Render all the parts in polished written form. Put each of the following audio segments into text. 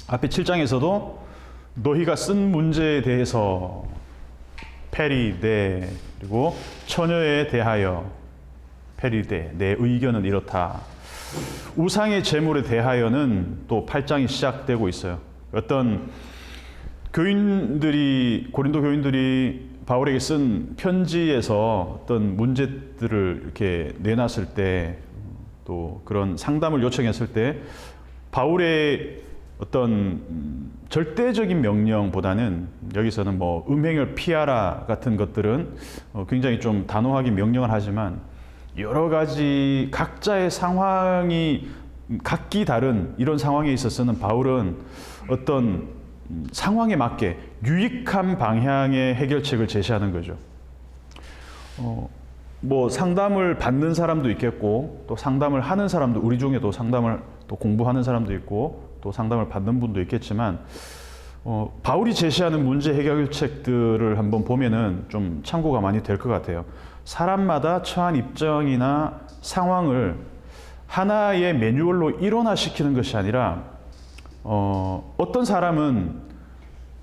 앞에 7장에서도 너희가 쓴 문제에 대해서 페리데, 그리고 처녀에 대하여 페리데, 내 의견은 이렇다. 우상의 제물에 대하여는 또 8장이 시작되고 있어요. 어떤 교인들이, 고린도 교인들이 바울에게 쓴 편지에서 어떤 문제들을 이렇게 내놨을 때, 또 그런 상담을 요청했을 때 바울의 어떤 절대적인 명령보다는, 여기서는 뭐 음행을 피하라 같은 것들은 굉장히 좀 단호하게 명령을 하지만, 여러 가지 각자의 상황이 각기 다른 이런 상황에 있어서는 바울은 어떤 상황에 맞게 유익한 방향의 해결책을 제시하는 거죠. 뭐 상담을 받는 사람도 있겠고, 또 상담을 하는 사람도, 우리 중에도 상담을 또 공부하는 사람도 있고, 또 상담을 받는 분도 있겠지만, 바울이 제시하는 문제 해결책들을 한번 보면은 좀 참고가 많이 될 것 같아요. 사람마다 처한 입장이나 상황을 하나의 매뉴얼로 일원화시키는 것이 아니라, 어떤 사람은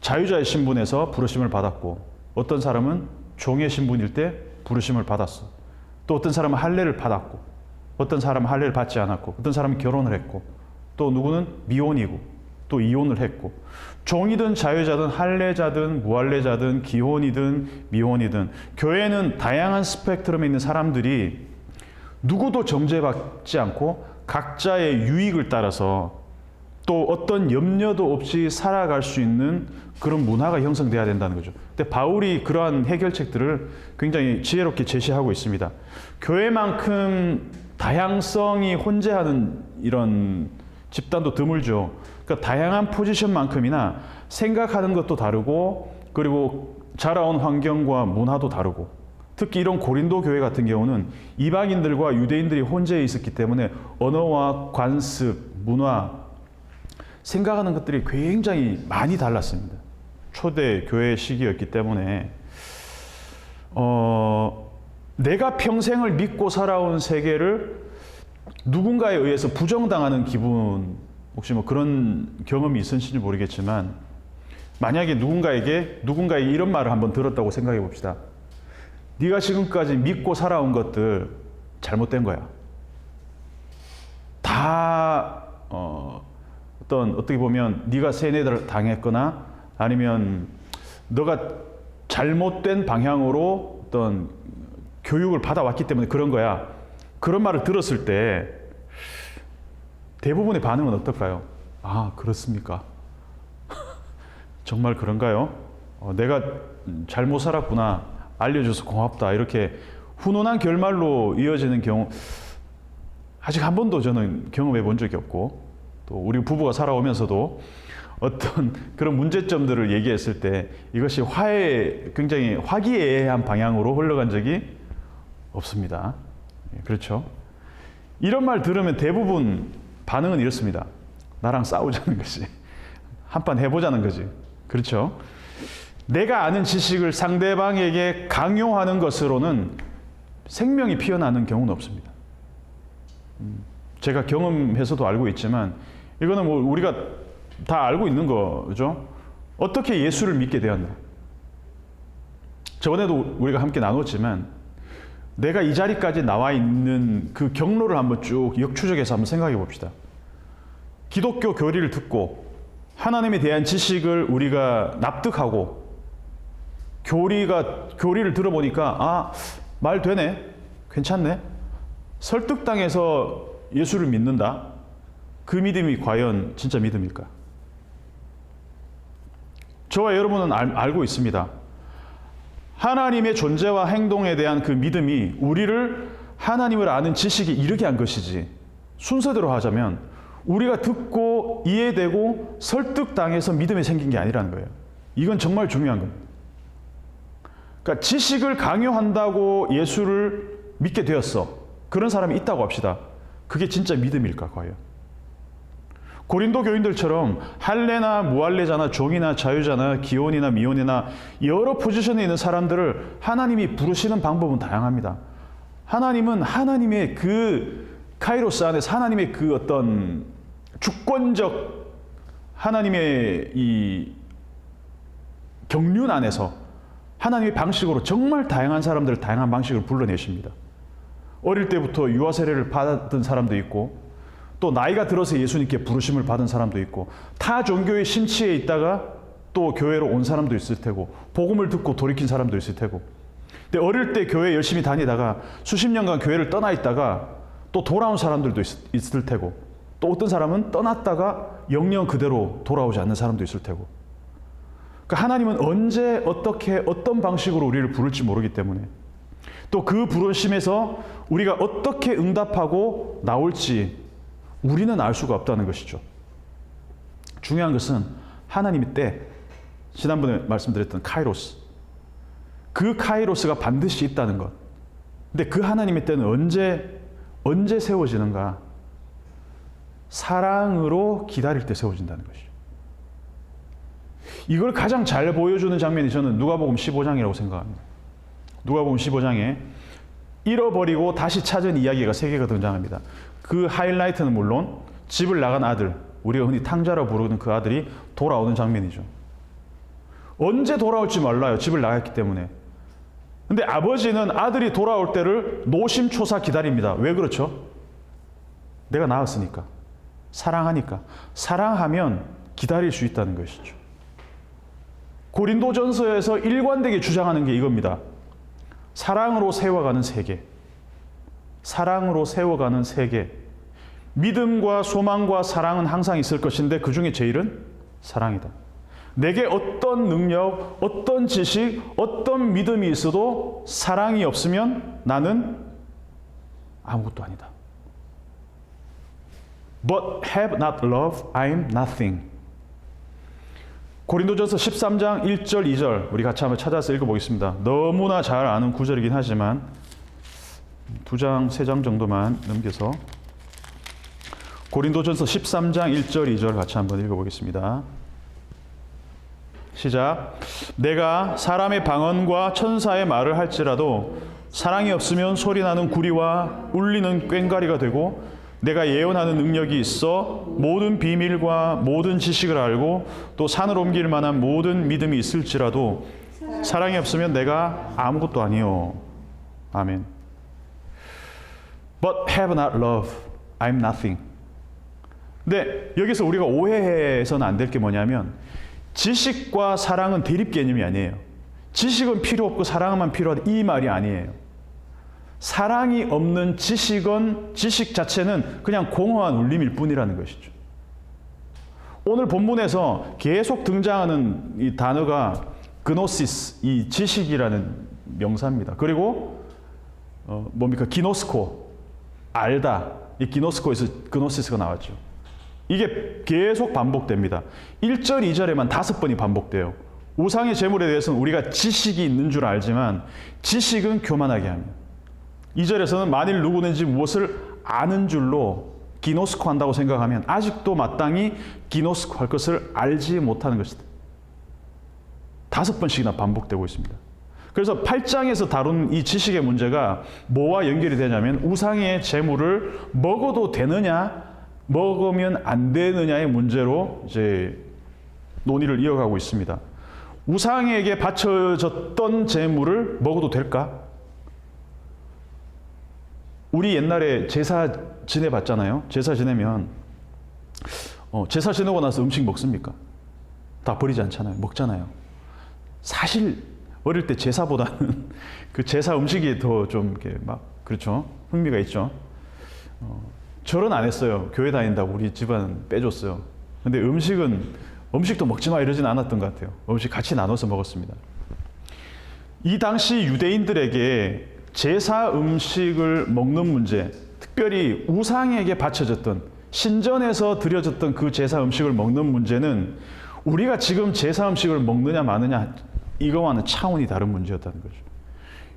자유자의 신분에서 부르심을 받았고, 어떤 사람은 종의 신분일 때 부르심을 받았어. 또 어떤 사람은 할례를 받았고, 어떤 사람은 할례를 받지 않았고, 어떤 사람은 결혼을 했고, 또 누구는 미혼이고, 또 이혼을 했고, 종이든 자유자든 할례자든 무할례자든 기혼이든 미혼이든, 교회는 다양한 스펙트럼에 있는 사람들이 누구도 정죄받지 않고 각자의 유익을 따라서 또 어떤 염려도 없이 살아갈 수 있는 그런 문화가 형성돼야 된다는 거죠. 근데 바울이 그러한 해결책들을 굉장히 지혜롭게 제시하고 있습니다. 교회만큼 다양성이 혼재하는 이런 집단도 드물죠. 그러니까 다양한 포지션만큼이나 생각하는 것도 다르고, 그리고 자라온 환경과 문화도 다르고, 특히 이런 고린도 교회 같은 경우는 이방인들과 유대인들이 혼재해 있었기 때문에 언어와 관습, 문화, 생각하는 것들이 굉장히 많이 달랐습니다. 초대 교회 시기였기 때문에 내가 평생을 믿고 살아온 세계를 누군가에 의해서 부정당하는 기분, 혹시 뭐 그런 경험이 있으신지 모르겠지만, 만약에 누군가에게 이런 말을 한번 들었다고 생각해 봅시다. 네가 지금까지 믿고 살아온 것들 잘못된 거야. 다 어떻게 보면 네가 세뇌를 당했거나, 아니면 너가 잘못된 방향으로 어떤 교육을 받아왔기 때문에 그런 거야. 그런 말을 들었을 때 대부분의 반응은 어떨까요? 아, 그렇습니까? 정말 그런가요? 내가 잘못 살았구나. 알려줘서 고맙다. 이렇게 훈훈한 결말로 이어지는 경우 아직 한 번도 저는 경험해 본 적이 없고, 또 우리 부부가 살아오면서도 어떤 그런 문제점들을 얘기했을 때 이것이 굉장히 화기애애한 방향으로 흘러간 적이 없습니다. 그렇죠? 이런 말 들으면 대부분 반응은 이렇습니다. 나랑 싸우자는 거지. 한판 해보자는 거지. 그렇죠? 내가 아는 지식을 상대방에게 강요하는 것으로는 생명이 피어나는 경우는 없습니다. 제가 경험해서도 알고 있지만, 이거는 뭐 우리가 다 알고 있는 거죠. 어떻게 예수를 믿게 되었나? 저번에도 우리가 함께 나눴지만, 내가 이 자리까지 나와 있는 그 경로를 한번 쭉 역추적해서 한번 생각해 봅시다. 기독교 교리를 듣고 하나님에 대한 지식을 우리가 납득하고, 교리를 들어보니까 말 되네, 괜찮네, 설득당해서 예수를 믿는다. 그 믿음이 과연 진짜 믿음일까? 저와 여러분은 알고 있습니다. 하나님의 존재와 행동에 대한 그 믿음이 우리를 하나님을 아는 지식에 이르게 한 것이지, 순서대로 하자면 우리가 듣고 이해되고 설득당해서 믿음이 생긴 게 아니라는 거예요. 이건 정말 중요한 겁니다. 그러니까 지식을 강요한다고 예수를 믿게 되었어. 그런 사람이 있다고 합시다. 그게 진짜 믿음일까, 과연? 고린도 교인들처럼 할례나 무할례자나 종이나 자유자나 기혼이나 미혼이나 여러 포지션에 있는 사람들을 하나님이 부르시는 방법은 다양합니다. 하나님은 하나님의 그 카이로스 안에서 하나님의 그 어떤 주권적 하나님의 이 경륜 안에서 하나님의 방식으로 정말 다양한 사람들을 다양한 방식으로 불러내십니다. 어릴 때부터 유아 세례를 받은 사람도 있고, 또 나이가 들어서 예수님께 부르심을 받은 사람도 있고, 타 종교의 심취에 있다가 또 교회로 온 사람도 있을 테고, 복음을 듣고 돌이킨 사람도 있을 테고, 근데 어릴 때 교회 열심히 다니다가 수십 년간 교회를 떠나 있다가 또 돌아온 사람들도 있을 테고, 또 어떤 사람은 떠났다가 영영 그대로 돌아오지 않는 사람도 있을 테고, 그러니까 하나님은 언제 어떻게 어떤 방식으로 우리를 부를지 모르기 때문에, 또 그 부르심에서 우리가 어떻게 응답하고 나올지 우리는 알 수가 없다는 것이죠. 중요한 것은 하나님의 때, 지난번에 말씀드렸던 카이로스, 그 카이로스가 반드시 있다는 것. 근데 그 하나님의 때는 언제 세워지는가? 사랑으로 기다릴 때 세워진다는 것이죠. 이걸 가장 잘 보여주는 장면이 저는 누가복음 15장이라고 생각합니다. 누가복음 15장에 잃어버리고 다시 찾은 이야기가 3개가 등장합니다. 그 하이라이트는 물론 집을 나간 아들, 우리가 흔히 탕자라 부르는 그 아들이 돌아오는 장면이죠. 언제 돌아올지 몰라요. 집을 나갔기 때문에. 근데 아버지는 아들이 돌아올 때를 노심초사 기다립니다. 왜 그렇죠? 내가 낳았으니까. 사랑하니까. 사랑하면 기다릴 수 있다는 것이죠. 고린도전서에서 일관되게 주장하는 게 이겁니다. 사랑으로 세워가는 세계. 사랑으로 세워가는 세계. 믿음과 소망과 사랑은 항상 있을 것인데 그 중에 제일은 사랑이다. 내게 어떤 능력, 어떤 지식, 어떤 믿음이 있어도 사랑이 없으면 나는 아무것도 아니다. But have not love, I am nothing. 고린도전서 13장 1절, 2절 우리 같이 한번 찾아서 읽어보겠습니다. 너무나 잘 아는 구절이긴 하지만 2장, 3장 정도만 넘겨서 고린도전서 13장 1절, 2절 같이 한번 읽어보겠습니다. 시작. 내가 사람의 방언과 천사의 말을 할지라도 사랑이 없으면 소리나는 구리와 울리는 꽹과리가 되고, 내가 예언하는 능력이 있어 모든 비밀과 모든 지식을 알고 또 산을 옮길 만한 모든 믿음이 있을지라도 사랑이 없으면 내가 아무것도 아니요. 아멘. But have not love, I'm nothing. 근데 여기서 우리가 오해해서는 안 될 게 뭐냐면, 지식과 사랑은 대립 개념이 아니에요. 지식은 필요 없고 사랑만 필요하다, 이 말이 아니에요. 사랑이 없는 지식 자체는 그냥 공허한 울림일 뿐이라는 것이죠. 오늘 본문에서 계속 등장하는 이 단어가 그노시스, 이 지식이라는 명사입니다. 그리고 뭡니까? 기노스코, 알다. 이 기노스코에서 그노시스가 나왔죠. 이게 계속 반복됩니다. 1절, 2절에만 5번이 반복돼요. 우상의 제물에 대해서는 우리가 지식이 있는 줄 알지만 지식은 교만하게 합니다. 2절에서는 만일 누구든지 무엇을 아는 줄로 기노스코 한다고 생각하면 아직도 마땅히 기노스코 할 것을 알지 못하는 것이다. 5번씩이나 반복되고 있습니다. 그래서 8장에서 다룬 이 지식의 문제가 뭐와 연결이 되냐면, 우상의 제물을 먹어도 되느냐, 먹으면 안 되느냐의 문제로 이제 논의를 이어가고 있습니다. 우상에게 바쳐졌던 제물을 먹어도 될까? 우리 옛날에 제사 지내봤잖아요. 제사 지내면 제사 지내고 나서 음식 먹습니까? 다 버리지 않잖아요. 먹잖아요. 사실 어릴 때 제사보다는 그 제사 음식이 더 좀 이렇게 막 그렇죠. 흥미가 있죠. 절은 안 했어요. 교회 다닌다고 우리 집안 빼줬어요. 근데 음식도 먹지 마 이러진 않았던 것 같아요. 음식 같이 나눠서 먹었습니다. 이 당시 유대인들에게 제사 음식을 먹는 문제, 특별히 우상에게 바쳐졌던, 신전에서 드려졌던 그 제사 음식을 먹는 문제는 우리가 지금 제사 음식을 먹느냐 마느냐 이거와는 차원이 다른 문제였다는 거죠.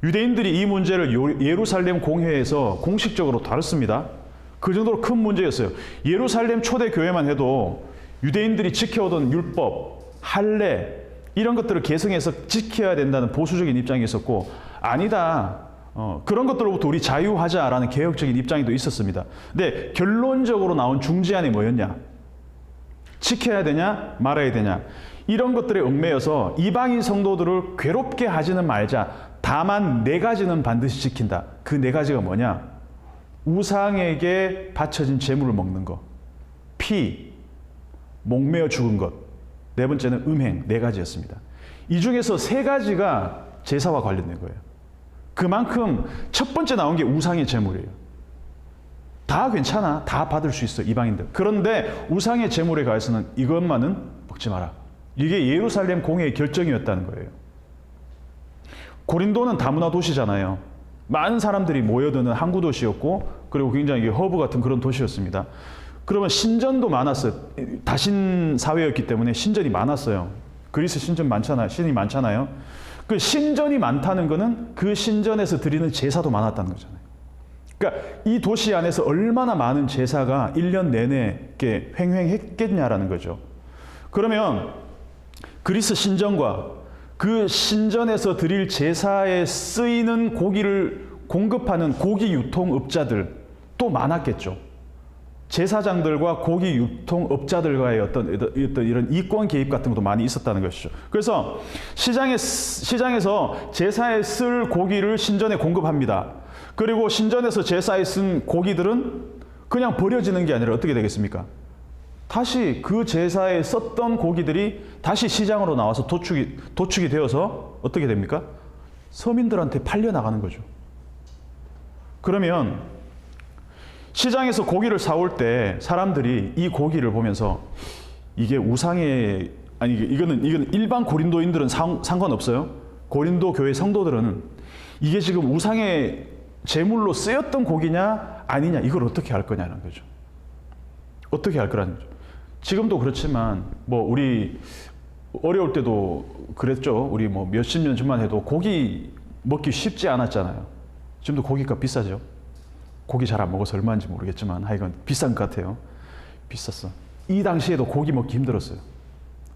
유대인들이 이 문제를 예루살렘 공회에서 공식적으로 다뤘습니다. 그 정도로 큰 문제였어요. 예루살렘 초대 교회만 해도 유대인들이 지켜오던 율법, 할례 이런 것들을 계승해서 지켜야 된다는 보수적인 입장이 있었고, 아니다. 그런 것들로부터 우리 자유하자라는 개혁적인 입장이 또 있었습니다. 근데 결론적으로 나온 중재안이 뭐였냐? 지켜야 되냐 말아야 되냐, 이런 것들에 얽매여서 이방인 성도들을 괴롭게 하지는 말자. 다만 네 가지는 반드시 지킨다. 그 네 가지가 뭐냐? 우상에게 바쳐진 제물을 먹는 것, 피, 목매어 죽은 것, 네 번째는 음행, 네 가지였습니다. 이 중에서 세 가지가 제사와 관련된 거예요. 그만큼 첫 번째 나온 게 우상의 제물이에요. 다 괜찮아. 다 받을 수 있어, 이방인들. 그런데 우상의 제물에 관해서는 이것만은 먹지 마라. 이게 예루살렘 공회의 결정이었다는 거예요. 고린도는 다문화 도시잖아요. 많은 사람들이 모여드는 항구 도시였고, 그리고 굉장히 허브 같은 그런 도시였습니다. 그러면 신전도 많았어요. 다신 사회였기 때문에 신전이 많았어요. 그리스 신전 많잖아요. 신이 많잖아요. 그 신전이 많다는 거는 그 신전에서 드리는 제사도 많았다는 거잖아요. 그러니까 이 도시 안에서 얼마나 많은 제사가 1년 내내 이렇게 횡행했겠냐라는 거죠. 그러면 그리스 신전과 그 신전에서 드릴 제사에 쓰이는 고기를 공급하는 고기 유통업자들 또 많았겠죠. 제사장들과 고기 유통업자들과의 어떤 이런 이권 개입 같은 것도 많이 있었다는 것이죠. 그래서 시장에서 제사에 쓸 고기를 신전에 공급합니다. 그리고 신전에서 제사에 쓴 고기들은 그냥 버려지는 게 아니라 어떻게 되겠습니까? 다시 그 제사에 썼던 고기들이 다시 시장으로 나와서 도축이 되어서 어떻게 됩니까? 서민들한테 팔려나가는 거죠. 그러면 시장에서 고기를 사올 때 사람들이 이 고기를 보면서 이게 우상의, 아니 이거는 일반 고린도인들은 상관없어요. 고린도 교회 성도들은 이게 지금 우상의 제물로 쓰였던 고기냐 아니냐, 이걸 어떻게 할 거냐는 거죠. 어떻게 할 거라는 거죠. 지금도 그렇지만 뭐 우리 어려울 때도 그랬죠. 우리 뭐 몇십 년 전만 해도 고기 먹기 쉽지 않았잖아요. 지금도 고기값 비싸죠. 고기 잘 안 먹어서 얼마인지 모르겠지만 하여간 비싼 것 같아요. 비쌌어. 이 당시에도 고기 먹기 힘들었어요.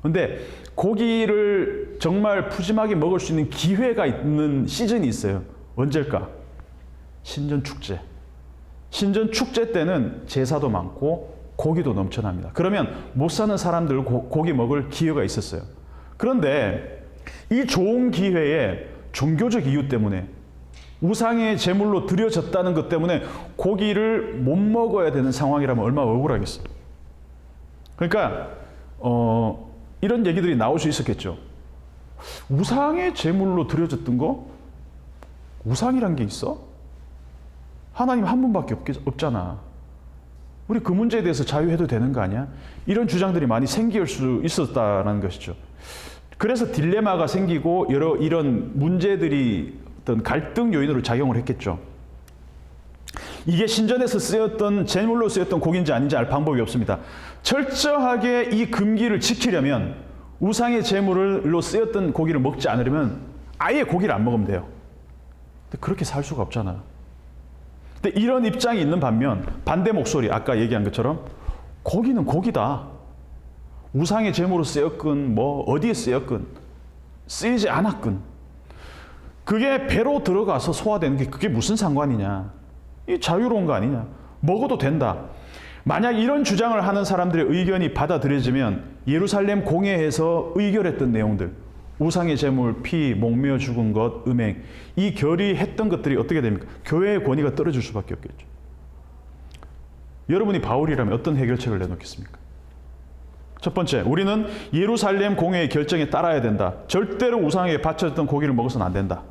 근데 고기를 정말 푸짐하게 먹을 수 있는 기회가 있는 시즌이 있어요. 언제일까? 신전 축제. 신전 축제 때는 제사도 많고 고기도 넘쳐납니다. 그러면 못 사는 사람들 고기 먹을 기회가 있었어요. 그런데 이 좋은 기회에 종교적 이유 때문에, 우상의 제물로 드려졌다는 것 때문에 고기를 못 먹어야 되는 상황이라면 얼마나 억울하겠어요. 그러니까 이런 얘기들이 나올 수 있었겠죠. 우상의 제물로 드려졌던 거? 우상이란 게 있어? 하나님 한 분밖에 없잖아. 우리 그 문제에 대해서 자유해도 되는 거 아니야? 이런 주장들이 많이 생길 수 있었다는 것이죠. 그래서 딜레마가 생기고 여러 이런 문제들이 어떤 갈등 요인으로 작용을 했겠죠. 이게 신전에서 쓰였던 제물로 쓰였던 고기인지 아닌지 알 방법이 없습니다. 철저하게 이 금기를 지키려면 우상의 제물로 쓰였던 고기를 먹지 않으려면 아예 고기를 안 먹으면 돼요. 근데 그렇게 살 수가 없잖아요. 근데 이런 입장이 있는 반면 반대 목소리, 아까 얘기한 것처럼 고기는 고기다. 우상의 제물로 쓰였건 뭐 어디에 쓰였건 쓰이지 않았건 그게 배로 들어가서 소화되는 게 그게 무슨 상관이냐. 이 자유로운 거 아니냐. 먹어도 된다. 만약 이런 주장을 하는 사람들의 의견이 받아들여지면 예루살렘 공회에서 의결했던 내용들, 우상의 제물, 피, 목매어 죽은 것, 음행, 이 결의했던 것들이 어떻게 됩니까? 교회의 권위가 떨어질 수밖에 없겠죠. 여러분이 바울이라면 어떤 해결책을 내놓겠습니까? 첫 번째, 우리는 예루살렘 공회의 결정에 따라야 된다. 절대로 우상에게 바쳐졌던 고기를 먹어서는 안 된다.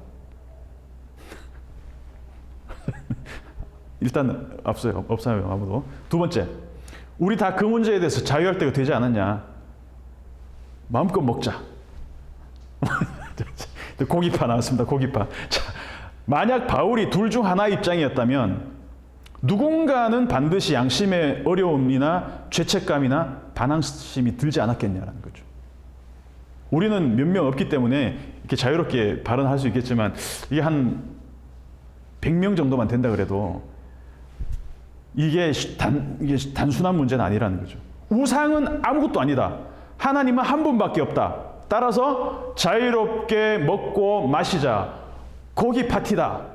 일단 없어요 아무도. 두 번째, 우리 다 그 문제에 대해서 자유할 때가 되지 않았냐. 마음껏 먹자. 고기파 나왔습니다. 고기파. 자, 만약 바울이 둘 중 하나의 입장이었다면 누군가는 반드시 양심의 어려움이나 죄책감이나 반항심이 들지 않았겠냐라는 거죠. 우리는 몇 명 없기 때문에 이렇게 자유롭게 발언할 수 있겠지만 이게 한 100명 정도만 된다 그래도 이게 단순한 문제는 아니라는 거죠. 우상은 아무것도 아니다. 하나님은 한 분밖에 없다. 따라서 자유롭게 먹고 마시자. 고기 파티다.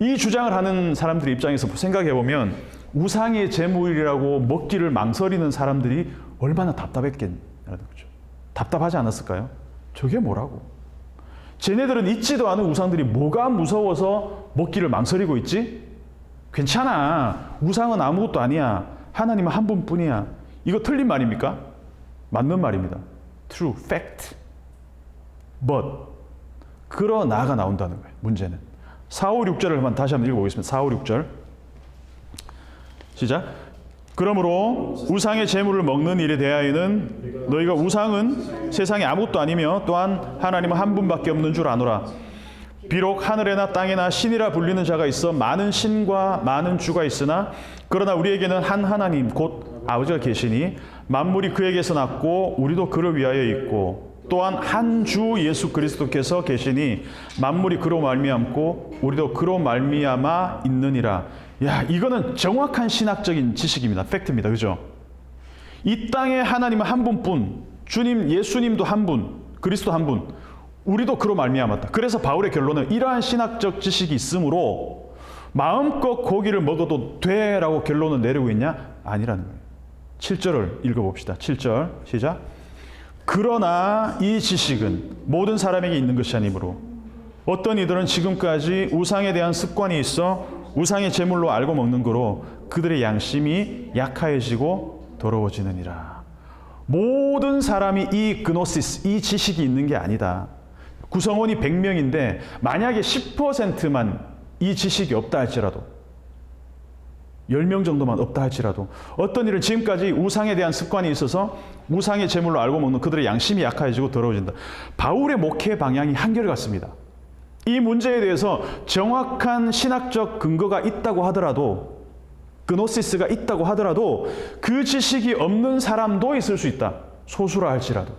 이 주장을 하는 사람들의 입장에서 생각해 보면 우상의 제물이라고 먹기를 망설이는 사람들이 얼마나 답답했겠냐는 거죠. 답답하지 않았을까요? 저게 뭐라고? 쟤네들은 있지도 않은 우상들이 뭐가 무서워서 먹기를 망설이고 있지? 괜찮아. 우상은 아무것도 아니야. 하나님은 한 분뿐이야. 이거 틀린 말입니까? 맞는 말입니다. True, fact. But 그러나가 나온다는 거예요. 문제는 4, 5, 6절을 다시 한번 읽어보겠습니다. 4, 5, 6절 시작. 그러므로 우상의 제물을 먹는 일에 대하여는 너희가 우상은 세상에 아무것도 아니며 또한 하나님은 한 분밖에 없는 줄 아노라. 비록 하늘에나 땅에나 신이라 불리는 자가 있어 많은 신과 많은 주가 있으나 그러나 우리에게는 한 하나님 곧 아버지가 계시니 만물이 그에게서 났고 우리도 그를 위하여 있고 또한 한 주 예수 그리스도께서 계시니 만물이 그로 말미암고 우리도 그로 말미암아 있느니라. 야, 이거는 정확한 신학적인 지식입니다. 팩트입니다. 그죠? 이 땅에 하나님은 한 분뿐, 주님 예수님도 한 분, 그리스도 한 분, 우리도 그로 말미암았다. 그래서 바울의 결론은 이러한 신학적 지식이 있으므로 마음껏 고기를 먹어도 돼라고 결론을 내리고 있냐? 아니라는 거예요. 7절을 읽어봅시다. 7절 시작. 그러나 이 지식은 모든 사람에게 있는 것이 아니므로 어떤 이들은 지금까지 우상에 대한 습관이 있어 우상의 제물로 알고 먹는 거로 그들의 양심이 약하여지고 더러워지느니라. 모든 사람이 이 그노시스, 이 지식이 있는 게 아니다. 구성원이 100명인데 만약에 10%만 이 지식이 없다 할지라도 10명 정도만 없다 할지라도 어떤 일은 지금까지 우상에 대한 습관이 있어서 우상의 제물로 알고 먹는 그들의 양심이 약해지고 더러워진다. 바울의 목회 방향이 한결같습니다. 이 문제에 대해서 정확한 신학적 근거가 있다고 하더라도 그노시스가 있다고 하더라도 그 지식이 없는 사람도 있을 수 있다. 소수라 할지라도.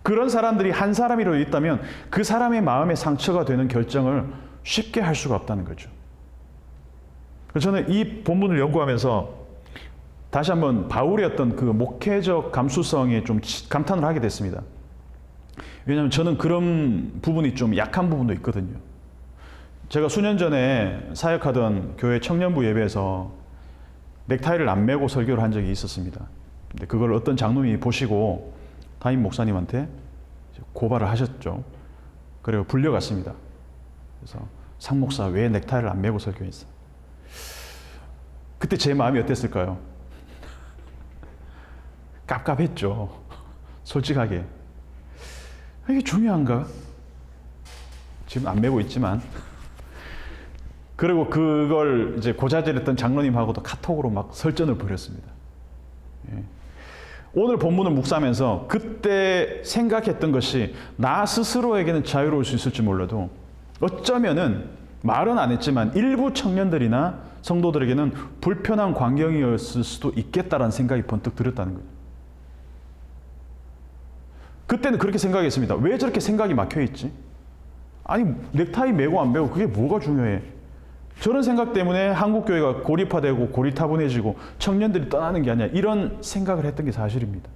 그런 사람들이 한 사람이라도 있다면 그 사람의 마음에 상처가 되는 결정을 쉽게 할 수가 없다는 거죠. 그래서 저는 이 본문을 연구하면서 다시 한번 바울의 어떤 그 목회적 감수성에 좀 감탄을 하게 됐습니다. 왜냐하면 저는 그런 부분이 좀 약한 부분도 있거든요. 제가 수년 전에 사역하던 교회 청년부 예배에서 넥타이를 안 매고 설교를 한 적이 있었습니다. 근데 그걸 어떤 장로님이 보시고 담임 목사님한테 고발을 하셨죠. 그리고 불려갔습니다. 그래서 상 목사 왜 넥타이를 안 매고 설교했어? 그때 제 마음이 어땠을까요? 깝깝했죠. 솔직하게. 이게 중요한가? 지금 안 매고 있지만. 그리고 그걸 이제 고자질했던 장로님하고도 카톡으로 막 설전을 벌였습니다. 예. 오늘 본문을 묵상하면서 그때 생각했던 것이 나 스스로에게는 자유로울 수 있을지 몰라도 어쩌면은 말은 안 했지만 일부 청년들이나 성도들에게는 불편한 광경이었을 수도 있겠다라는 생각이 번뜩 들었다는 거예요. 그때는 그렇게 생각했습니다. 왜 저렇게 생각이 막혀있지? 아니 넥타이 매고 안 매고 그게 뭐가 중요해? 저런 생각 때문에 한국교회가 고립화되고 고리타분해지고 청년들이 떠나는 게 아니야. 이런 생각을 했던 게 사실입니다.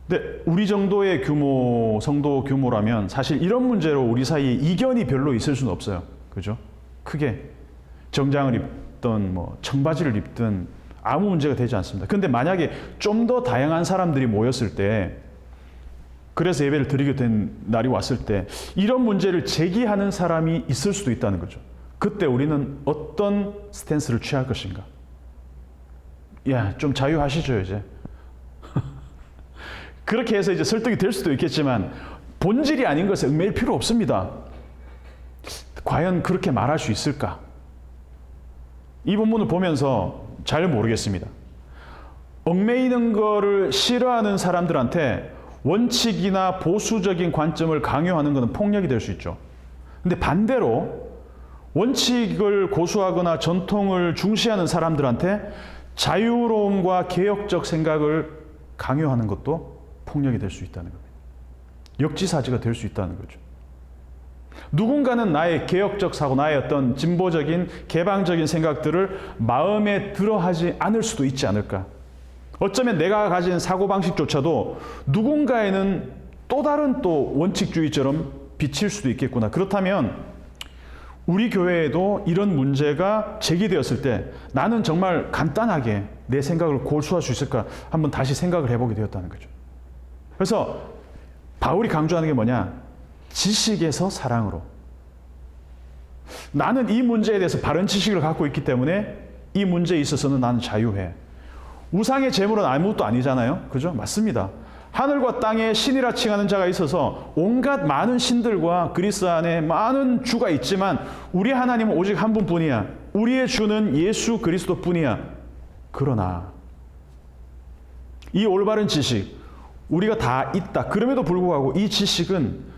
근데 우리 정도의 규모, 성도 규모라면 사실 이런 문제로 우리 사이에 이견이 별로 있을 수는 없어요. 그죠? 크게 정장을 입든 뭐 청바지를 입든 아무 문제가 되지 않습니다. 근데 만약에 좀 더 다양한 사람들이 모였을 때 그래서 예배를 드리게 된 날이 왔을 때 이런 문제를 제기하는 사람이 있을 수도 있다는 거죠. 그때 우리는 어떤 스탠스를 취할 것인가? 야, 좀 자유하시죠, 이제. 그렇게 해서 이제 설득이 될 수도 있겠지만 본질이 아닌 것에 얽매일 필요 없습니다. 과연 그렇게 말할 수 있을까? 이 본문을 보면서 잘 모르겠습니다. 얽매이는 거를 싫어하는 사람들한테 원칙이나 보수적인 관점을 강요하는 것은 폭력이 될 수 있죠. 근데 반대로 원칙을 고수하거나 전통을 중시하는 사람들한테 자유로움과 개혁적 생각을 강요하는 것도 폭력이 될 수 있다는 겁니다. 역지사지가 될 수 있다는 거죠. 누군가는 나의 개혁적 사고, 나의 어떤 진보적인 개방적인 생각들을 마음에 들어하지 않을 수도 있지 않을까. 어쩌면 내가 가진 사고방식조차도 누군가에는 또 다른 또 원칙주의처럼 비칠 수도 있겠구나. 그렇다면 우리 교회에도 이런 문제가 제기되었을 때 나는 정말 간단하게 내 생각을 고수할 수 있을까 한번 다시 생각을 해보게 되었다는 거죠. 그래서 바울이 강조하는 게 뭐냐? 지식에서 사랑으로. 나는 이 문제에 대해서 바른 지식을 갖고 있기 때문에 이 문제에 있어서는 나는 자유해. 우상의 제물은 아무것도 아니잖아요. 그죠? 맞습니다. 하늘과 땅에 신이라 칭하는 자가 있어서 온갖 많은 신들과 그리스 안에 많은 주가 있지만 우리 하나님은 오직 한 분뿐이야. 우리의 주는 예수 그리스도뿐이야. 그러나 이 올바른 지식 우리가 다 있다. 그럼에도 불구하고 이 지식은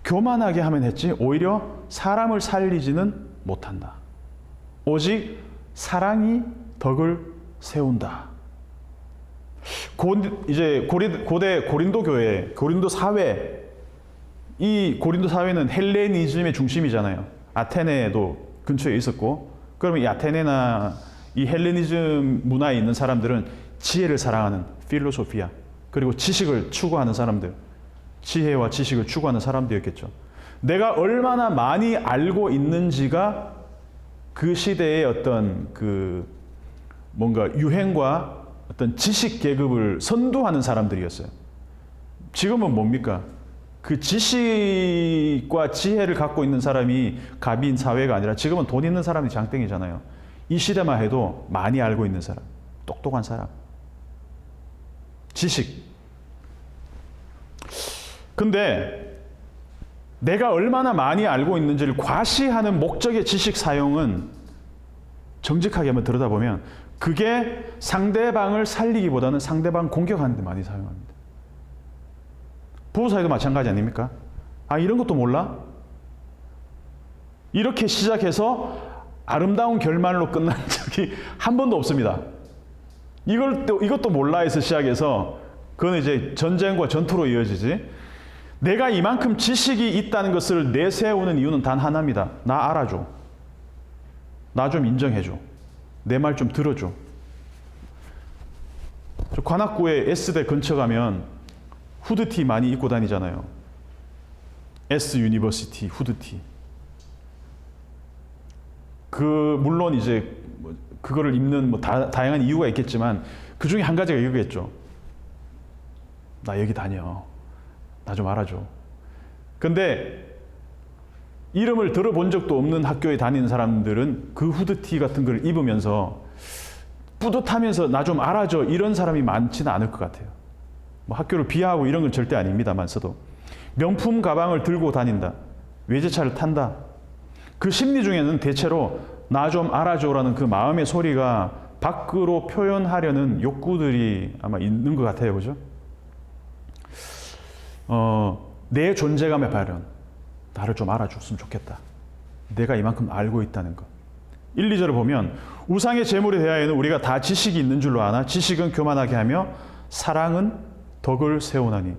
교만하게 하면 했지 오히려 사람을 살리지는 못한다. 오직 사랑이 덕을 세운다. 이제 고대 고린도 교회, 고린도 사회, 이 고린도 사회는 헬레니즘의 중심이잖아요. 아테네도 근처에 있었고, 그러면 이 아테네나 이 헬레니즘 문화에 있는 사람들은 지혜를 사랑하는 필로소피아, 그리고 지식을 추구하는 사람들, 지혜와 지식을 추구하는 사람들이었겠죠. 내가 얼마나 많이 알고 있는지가 그 시대의 어떤 그 뭔가 유행과 어떤 지식 계급을 선도하는 사람들이었어요. 지금은 뭡니까? 그 지식과 지혜를 갖고 있는 사람이 갑인 사회가 아니라 지금은 돈 있는 사람이 장땡이잖아요. 이 시대만 해도 많이 알고 있는 사람, 똑똑한 사람, 지식. 근데 내가 얼마나 많이 알고 있는지를 과시하는 목적의 지식 사용은 정직하게 한번 들여다보면 그게 상대방을 살리기보다는 상대방 공격하는 데 많이 사용합니다. 부부 사이도 마찬가지 아닙니까? 아, 이런 것도 몰라? 이렇게 시작해서 아름다운 결말로 끝난 적이 한 번도 없습니다. 이것도 몰라 해서 시작해서 그건 이제 전쟁과 전투로 이어지지. 내가 이만큼 지식이 있다는 것을 내세우는 이유는 단 하나입니다. 나 알아줘. 나 좀 인정해줘. 내 말 좀 들어줘. 저 관악구에 S대 근처 가면 후드티 많이 입고 다니잖아요. S 유니버시티 후드티. 물론 이제 그거를 입는 다양한 이유가 있겠지만 그 중에 한 가지가 이거겠죠. 나 여기 다녀. 나 좀 알아줘. 근데 이름을 들어본 적도 없는 학교에 다니는 사람들은 그 후드티 같은 걸 입으면서 뿌듯하면서 나 좀 알아줘 이런 사람이 많지는 않을 것 같아요. 뭐 학교를 비하하고 이런 건 절대 아닙니다만서도 명품 가방을 들고 다닌다. 외제차를 탄다. 그 심리 중에는 대체로 나 좀 알아줘라는 그 마음의 소리가 밖으로 표현하려는 욕구들이 아마 있는 것 같아요. 그죠? 내 존재감의 발현. 나를 좀 알아줬으면 좋겠다. 내가 이만큼 알고 있다는 것. 1, 2절을 보면 우상의 제물에 대하여는 우리가 다 지식이 있는 줄로 아나 지식은 교만하게 하며 사랑은 덕을 세우나니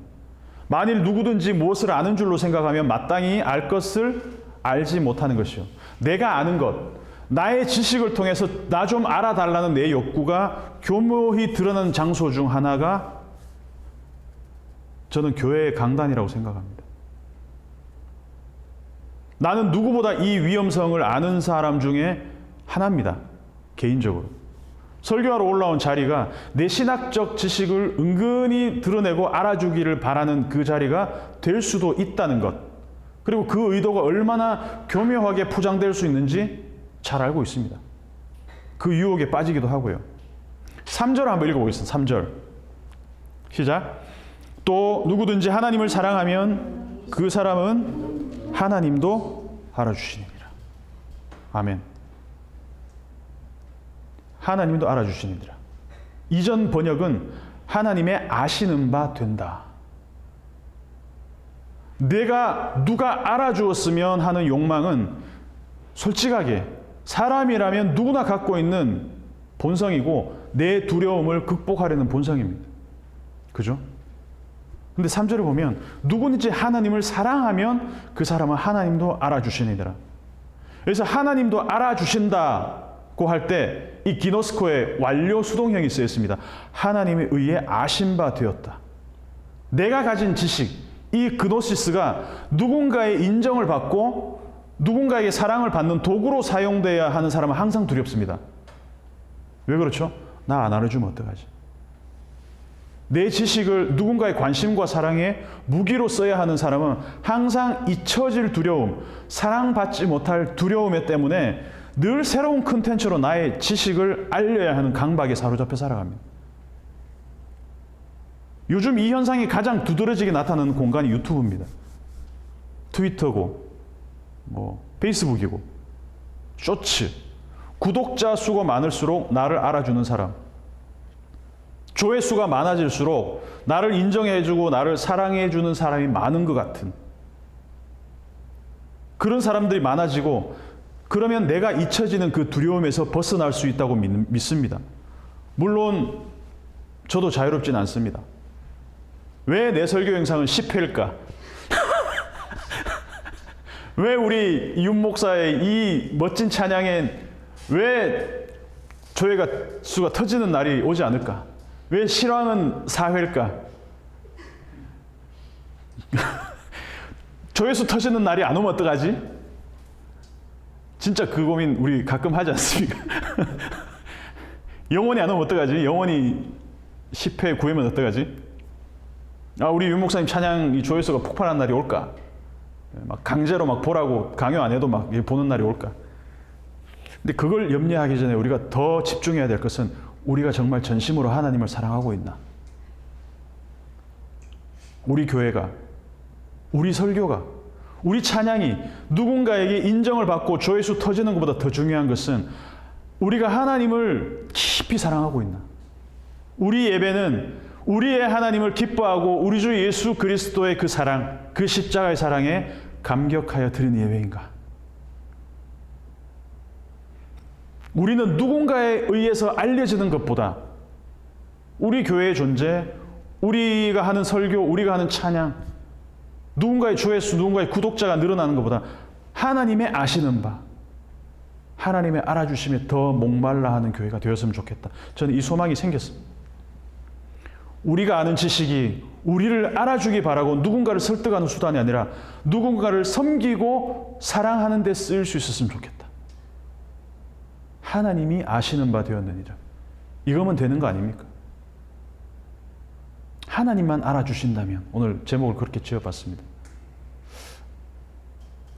만일 누구든지 무엇을 아는 줄로 생각하면 마땅히 알 것을 알지 못하는 것이요. 내가 아는 것, 나의 지식을 통해서 나 좀 알아달라는 내 욕구가 교묘히 드러나는 장소 중 하나가 저는 교회의 강단이라고 생각합니다. 나는 누구보다 이 위험성을 아는 사람 중에 하나입니다. 개인적으로. 설교하러 올라온 자리가 내 신학적 지식을 은근히 드러내고 알아주기를 바라는 그 자리가 될 수도 있다는 것. 그리고 그 의도가 얼마나 교묘하게 포장될 수 있는지 잘 알고 있습니다. 그 유혹에 빠지기도 하고요. 3절 한번 읽어보겠습니다. 3절. 시작. 또 누구든지 하나님을 사랑하면 그 사람은 하나님도 알아주시느니라. 아멘. 하나님도 알아주시느니라. 이전 번역은 하나님의 아시는 바 된다. 내가 누가 알아주었으면 하는 욕망은 솔직하게 사람이라면 누구나 갖고 있는 본성이고 내 두려움을 극복하려는 본성입니다. 그죠? 근데 3절을 보면 누구든지 하나님을 사랑하면 그 사람은 하나님도 알아주시니라. 그래서 하나님도 알아주신다고 할 때 이 기노스코에 완료 수동형이 쓰였습니다. 하나님에 의해 아신 바 되었다. 내가 가진 지식, 이 그노시스가 누군가의 인정을 받고 누군가에게 사랑을 받는 도구로 사용돼야 하는 사람은 항상 두렵습니다. 왜 그렇죠? 나 안 알아주면 어떡하지? 내 지식을 누군가의 관심과 사랑에 무기로 써야 하는 사람은 항상 잊혀질 두려움, 사랑받지 못할 두려움 때문에 늘 새로운 콘텐츠로 나의 지식을 알려야 하는 강박에 사로잡혀 살아갑니다. 요즘 이 현상이 가장 두드러지게 나타나는 공간이 유튜브입니다. 트위터고, 페이스북이고, 쇼츠, 구독자 수가 많을수록 나를 알아주는 사람, 조회수가 많아질수록 나를 인정해주고 나를 사랑해주는 사람이 많은 것 같은 그런 사람들이 많아지고, 그러면 내가 잊혀지는 그 두려움에서 벗어날 수 있다고 믿습니다. 물론 저도 자유롭진 않습니다. 왜 내 설교 영상은 10회일까? 왜 우리 윤 목사의 이 멋진 찬양에 왜 조회가 수가 터지는 날이 오지 않을까? 왜 실황은 4회일까? 조회수 터지는 날이 안 오면 어떡하지? 진짜 그 고민 우리 가끔 하지 않습니까? 영원히 안 오면 어떡하지? 영원히 10회 9회면 어떡하지? 우리 윤 목사님 찬양 이 조회수가 폭발한 날이 올까? 막 강제로 막 보라고 강요 안 해도 막 보는 날이 올까? 근데 그걸 염려하기 전에 우리가 더 집중해야 될 것은 우리가 정말 전심으로 하나님을 사랑하고 있나? 우리 교회가, 우리 설교가, 우리 찬양이 누군가에게 인정을 받고 조회수 터지는 것보다 더 중요한 것은 우리가 하나님을 깊이 사랑하고 있나? 우리 예배는 우리의 하나님을 기뻐하고 우리 주 예수 그리스도의 그 사랑, 그 십자가의 사랑에 감격하여 드리는 예배인가? 우리는 누군가에 의해서 알려지는 것보다 우리 교회의 존재, 우리가 하는 설교, 우리가 하는 찬양, 누군가의 조회수, 누군가의 구독자가 늘어나는 것보다 하나님의 아시는 바, 하나님의 알아주심에 더 목말라 하는 교회가 되었으면 좋겠다. 저는 이 소망이 생겼습니다. 우리가 아는 지식이 우리를 알아주기 바라고 누군가를 설득하는 수단이 아니라 누군가를 섬기고 사랑하는 데 쓰일 수 있었으면 좋겠다. 하나님이 아시는 바 되었느니라. 이거면 되는 거 아닙니까? 하나님만 알아주신다면, 오늘 제목을 그렇게 지어봤습니다.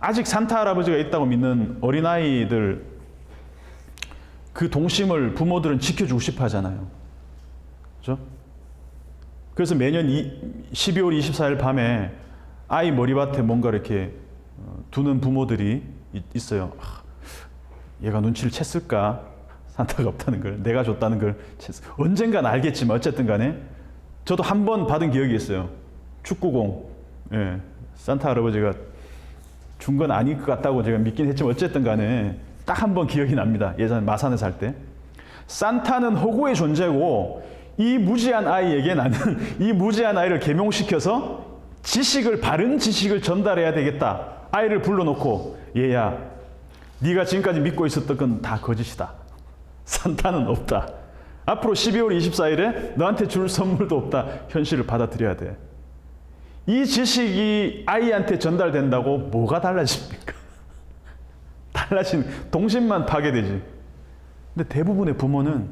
아직 산타 할아버지가 있다고 믿는 어린아이들, 그 동심을 부모들은 지켜주고 싶어 하잖아요. 그렇죠? 그래서 매년 12월 24일 밤에 아이 머리밭에 뭔가 이렇게 두는 부모들이 있어요. 얘가 눈치를 챘을까? 산타가 없다는 걸, 내가 줬다는 걸 언젠간 알겠지만 어쨌든 간에 저도 한 번 받은 기억이 있어요. 축구공. 예, 산타 할아버지가 준 건 아닐 것 같다고 제가 믿긴 했지만 어쨌든 간에 딱 한 번 기억이 납니다. 예전에 마산에 살 때. 산타는 허구의 존재고 이 무지한 아이에게 나는 이 무지한 아이를 계명시켜서 바른 지식을 전달해야 되겠다. 아이를 불러놓고 얘야, 네가 지금까지 믿고 있었던 건 다 거짓이다. 산타는 없다. 앞으로 12월 24일에 너한테 줄 선물도 없다. 현실을 받아들여야 돼. 이 지식이 아이한테 전달된다고 뭐가 달라집니까? 동심만 파괴되지. 근데 대부분의 부모는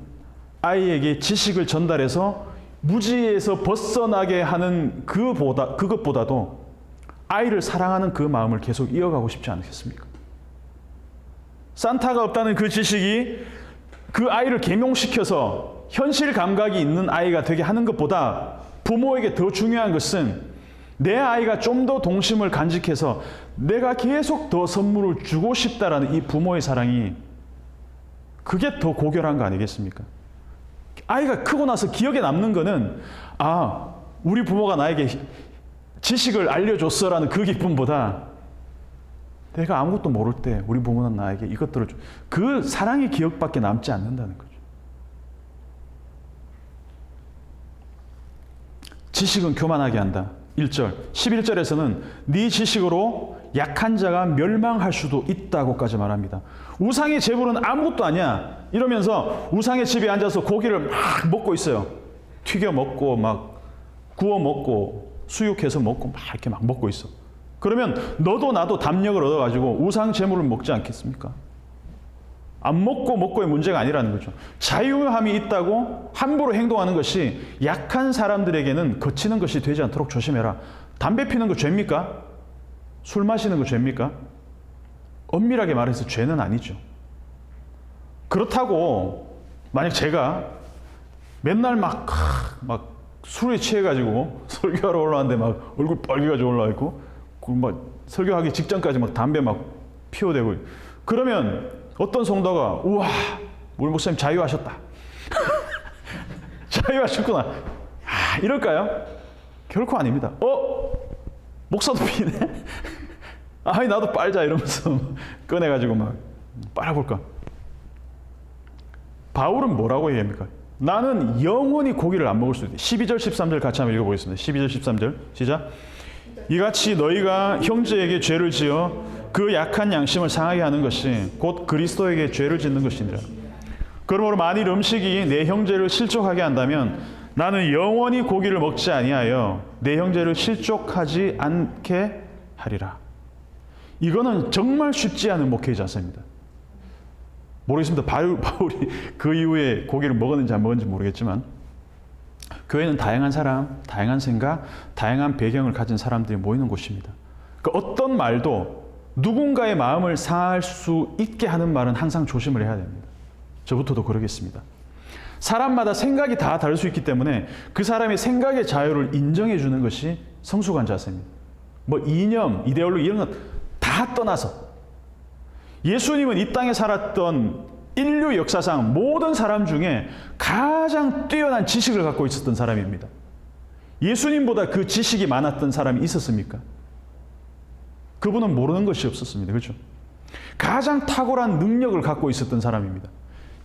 아이에게 지식을 전달해서 무지에서 벗어나게 하는 그것보다도 아이를 사랑하는 그 마음을 계속 이어가고 싶지 않겠습니까? 산타가 없다는 그 지식이 그 아이를 계명시켜서 현실 감각이 있는 아이가 되게 하는 것보다 부모에게 더 중요한 것은 내 아이가 좀 더 동심을 간직해서 내가 계속 더 선물을 주고 싶다라는 이 부모의 사랑이, 그게 더 고결한 거 아니겠습니까? 아이가 크고 나서 기억에 남는 거는 우리 부모가 나에게 지식을 알려줬어라는 그 기쁨보다 내가 아무것도 모를 때 우리 부모는 나에게 이것들을 그 사랑의 기억밖에 남지 않는다는 거죠. 지식은 교만하게 한다. 1절, 11절에서는 네 지식으로 약한 자가 멸망할 수도 있다고까지 말합니다. 우상의 제물은 아무것도 아니야. 이러면서 우상의 집에 앉아서 고기를 막 먹고 있어요. 튀겨 먹고 막 구워 먹고 수육해서 먹고 막 이렇게 막 먹고 있어. 그러면 너도 나도 담력을 얻어가지고 우상 제물을 먹지 않겠습니까? 안 먹고 먹고의 문제가 아니라는 거죠. 자유함이 있다고 함부로 행동하는 것이 약한 사람들에게는 거치는 것이 되지 않도록 조심해라. 담배 피는 거 죄입니까? 술 마시는 거 죄입니까? 엄밀하게 말해서 죄는 아니죠. 그렇다고 만약 제가 맨날 막 술에 취해가지고 설교하러 올라왔는데 막 얼굴 빨개가지고 올라와 있고 막 설교하기 직전까지 막 담배 막 피워대고 그러면 어떤 성도가 우와 우리 목사님 자유하셨다. 자유하셨구나. 이럴까요? 결코 아닙니다. 목사도 피네? 아이 나도 빨자 이러면서 꺼내가지고 막 빨아볼까. 바울은 뭐라고 얘기합니까? 나는 영원히 고기를 안 먹을 수 있다. 12절 13절 같이 한번 읽어보겠습니다. 12절 13절 시작. 이같이 너희가 형제에게 죄를 지어 그 약한 양심을 상하게 하는 것이 곧 그리스도에게 죄를 짓는 것이니라. 그러므로 만일 음식이 내 형제를 실족하게 한다면 나는 영원히 고기를 먹지 아니하여 내 형제를 실족하지 않게 하리라. 이거는 정말 쉽지 않은 목회의 자세입니다. 모르겠습니다. 바울이 그 이후에 고기를 먹었는지 안 먹었는지 모르겠지만 교회는 다양한 사람, 다양한 생각, 다양한 배경을 가진 사람들이 모이는 곳입니다. 그러니까 어떤 말도 누군가의 마음을 상할 수 있게 하는 말은 항상 조심을 해야 됩니다. 저부터도 그러겠습니다. 사람마다 생각이 다 다를 수 있기 때문에 그 사람의 생각의 자유를 인정해 주는 것이 성숙한 자세입니다. 뭐 이념, 이데올로기 이런 건 다 떠나서 예수님은 이 땅에 살았던 인류 역사상 모든 사람 중에 가장 뛰어난 지식을 갖고 있었던 사람입니다. 예수님보다 그 지식이 많았던 사람이 있었습니까? 그분은 모르는 것이 없었습니다. 그렇죠? 가장 탁월한 능력을 갖고 있었던 사람입니다.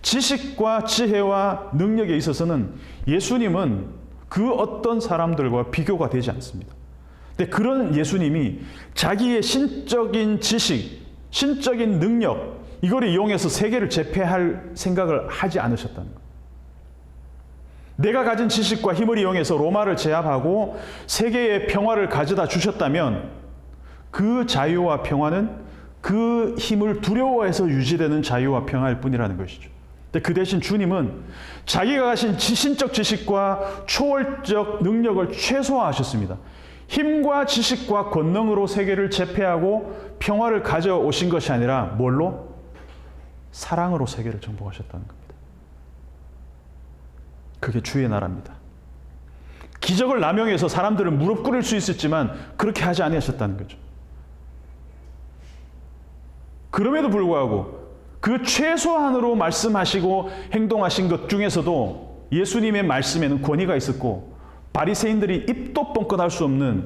지식과 지혜와 능력에 있어서는 예수님은 그 어떤 사람들과 비교가 되지 않습니다. 근데 그런 예수님이 자기의 신적인 지식, 신적인 능력, 이걸 이용해서 세계를 제패할 생각을 하지 않으셨다는 거예요. 내가 가진 지식과 힘을 이용해서 로마를 제압하고 세계의 평화를 가져다 주셨다면 그 자유와 평화는 그 힘을 두려워해서 유지되는 자유와 평화일 뿐이라는 것이죠. 근데 그 대신 주님은 자기가 가진 신적 지식과 초월적 능력을 최소화하셨습니다. 힘과 지식과 권능으로 세계를 제패하고 평화를 가져오신 것이 아니라 뭘로? 사랑으로 세계를 정복하셨다는 겁니다. 그게 주의 나라입니다. 기적을 남용해서 사람들을 무릎 꿇을 수 있었지만 그렇게 하지 아니하셨다는 거죠. 그럼에도 불구하고 그 최소한으로 말씀하시고 행동하신 것 중에서도 예수님의 말씀에는 권위가 있었고 바리새인들이 입도 뻥끗할 수 없는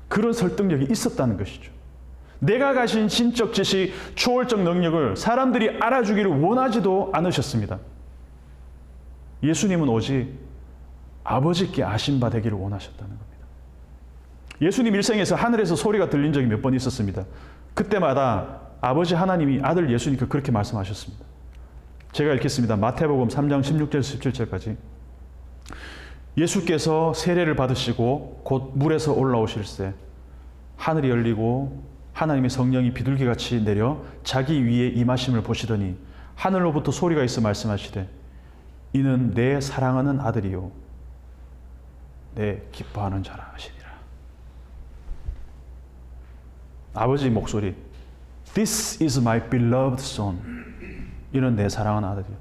그런 설득력이 있었다는 것이죠. 내가 가진 신적 지식, 초월적 능력을 사람들이 알아주기를 원하지도 않으셨습니다. 예수님은 오직 아버지께 아신 바 되기를 원하셨다는 겁니다. 예수님 일생에서 하늘에서 소리가 들린 적이 몇 번 있었습니다. 그때마다 아버지 하나님이 아들 예수님께 그렇게 말씀하셨습니다. 제가 읽겠습니다. 마태복음 3장 16절 17절까지. 예수께서 세례를 받으시고 곧 물에서 올라오실새 하늘이 열리고 하나님의 성령이 비둘기같이 내려 자기 위에 임하심을 보시더니 하늘로부터 소리가 있어 말씀하시되 이는 내 사랑하는 아들이요 내 기뻐하는 자라 하시니라. 아버지 목소리 This is my beloved son. 이는 내 사랑하는 아들이요.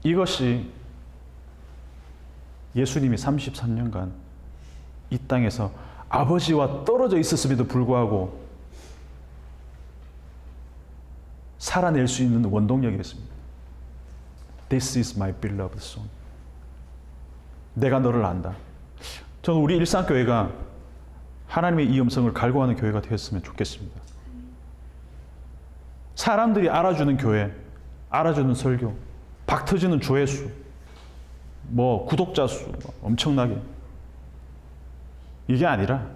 이것이 예수님이 33년간 이 땅에서 아버지와 떨어져 있었음에도 불구하고 살아낼 수 있는 원동력이었습니다. This is my beloved son. 내가 너를 안다. 저는 우리 일상교회가 하나님의 이 음성을 갈구하는 교회가 되었으면 좋겠습니다. 사람들이 알아주는 교회, 알아주는 설교, 박 터지는 조회수, 구독자 수 엄청나게 이게 아니라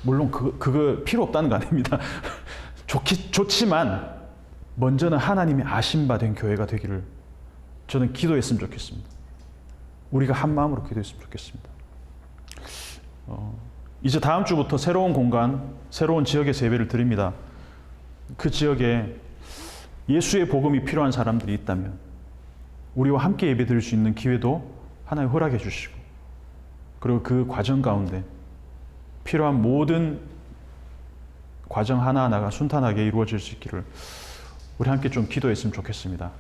물론 그거 필요 없다는 거 아닙니다. 좋지만 먼저는 하나님이 아신 바 된 교회가 되기를 저는 기도했으면 좋겠습니다. 우리가 한 마음으로 기도했으면 좋겠습니다. 이제 다음 주부터 새로운 공간, 새로운 지역에서 예배를 드립니다. 그 지역에 예수의 복음이 필요한 사람들이 있다면 우리와 함께 예배 드릴 수 있는 기회도 하나님 허락해 주시고, 그리고 그 과정 가운데 필요한 모든 과정 하나하나가 순탄하게 이루어질 수 있기를 우리 함께 좀 기도했으면 좋겠습니다.